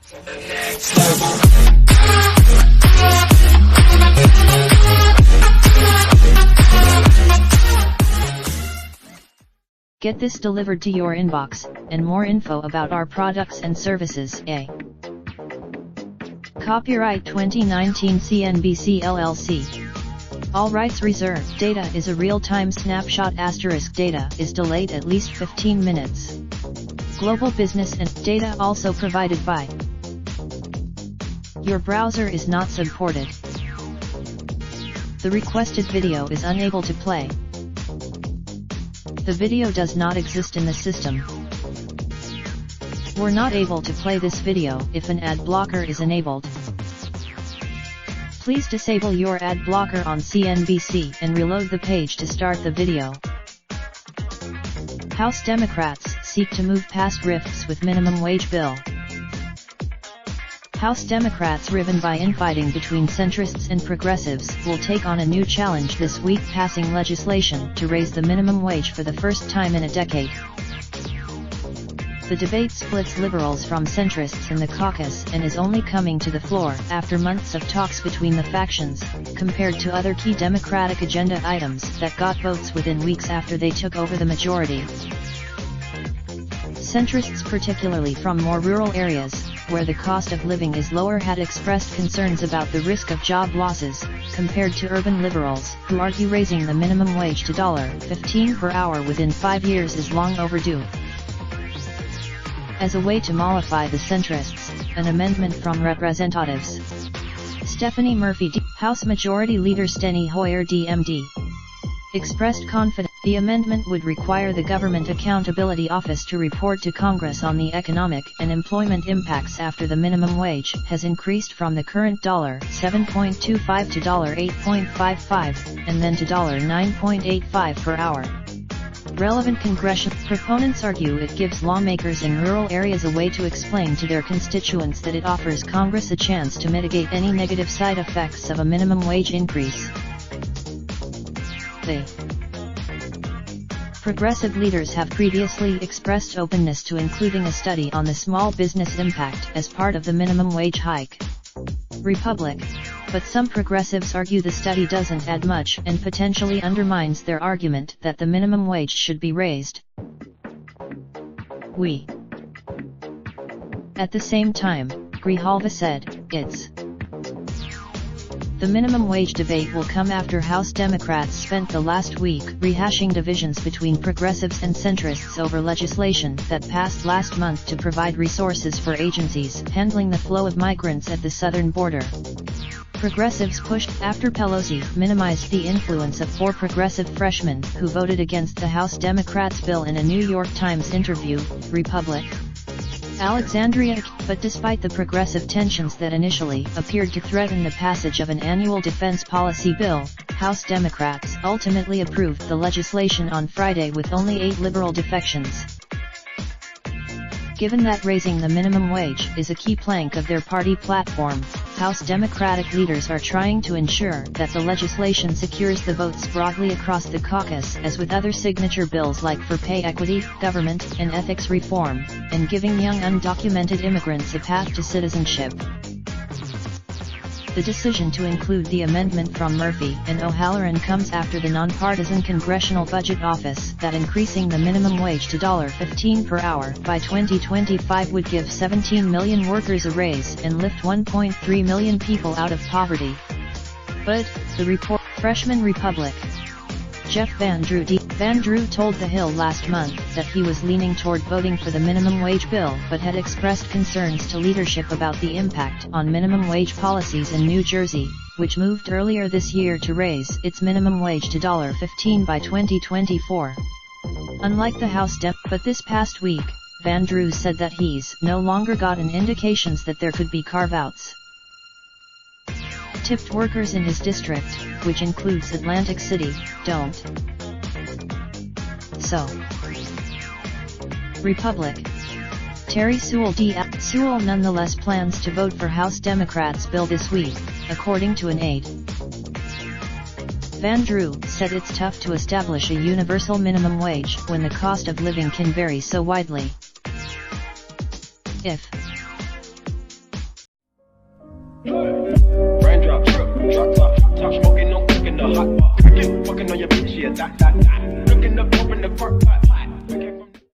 Get this delivered to your inbox, and more info about our products and services. Copyright 2019 CNBC LLC. All rights reserved. Data is a real-time snapshot. Data is delayed at least 15 minutes. Global business and data also provided by. Your browser is not supported. The requested video is unable to play. The video does not exist in the system. We're not able to play this video if an ad blocker is enabled. Please disable your ad blocker on CNBC and reload the page to start the video. House Democrats seek to move past rifts with minimum wage bill. House Democrats, riven by infighting between centrists and progressives, will take on a new challenge this week, passing legislation to raise the minimum wage for the first time in a decade. The debate splits liberals from centrists in the caucus and is only coming to the floor after months of talks between the factions, compared to other key Democratic agenda items that got votes within weeks after they took over the majority. Centrists, particularly from more rural areas, where the cost of living is lower, had expressed concerns about the risk of job losses, compared to urban liberals, who argue raising the minimum wage to $15 per hour within 5 years is long overdue. As a way to mollify the centrists, an amendment from Representatives Stephanie Murphy, House Majority Leader Steny Hoyer DMD, expressed confidence the amendment would require the Government Accountability Office to report to Congress on the economic and employment impacts after the minimum wage has increased from the current $7.25 to $8.55, and then to $9.85 per hour. Relevant congressional proponents argue it gives lawmakers in rural areas a way to explain to their constituents that it offers Congress a chance to mitigate any negative side effects of a minimum wage increase. The progressive leaders have previously expressed openness to including a study on the small business impact as part of the minimum wage hike. But some progressives argue the study doesn't add much and potentially undermines their argument that the minimum wage should be raised. At the same time, Grijalva said, the minimum wage debate will come after House Democrats spent the last week rehashing divisions between progressives and centrists over legislation that passed last month to provide resources for agencies handling the flow of migrants at the southern border. Progressives pushed after Pelosi minimized the influence of 4 progressive freshmen who voted against the House Democrats' bill in a New York Times interview. Alexandria, but despite the progressive tensions that initially appeared to threaten the passage of an annual defense policy bill, House Democrats ultimately approved the legislation on Friday with only 8 liberal defections. Given that raising the minimum wage is a key plank of their party platform, House Democratic leaders are trying to ensure that the legislation secures the votes broadly across the caucus, as with other signature bills like for pay equity, government and ethics reform, and giving young undocumented immigrants a path to citizenship. The decision to include the amendment from Murphy and O'Halloran comes after the nonpartisan Congressional Budget Office that increasing the minimum wage to $15 per hour by 2025 would give 17 million workers a raise and lift 1.3 million people out of poverty. But, the report, freshman Republic Jeff Van Drew told The Hill last month that he was leaning toward voting for the minimum wage bill but had expressed concerns to leadership about the impact on minimum wage policies in New Jersey, which moved earlier this year to raise its minimum wage to $15 by 2024. Unlike the House but this past week, Van Drew said that he's no longer gotten indications that there could be carve-outs. Tipped workers in his district, which includes Atlantic City, don't. So, Republic Terry Sewell Sewell nonetheless plans to vote for House Democrats' bill this week, according to an aide. Van Drew said it's tough to establish a universal minimum wage when the cost of living can vary so widely. If Raindrops, drop top smoking, no cooking the hot pot. Fucking on your bitch, yeah, that. Looking up, open the park pot.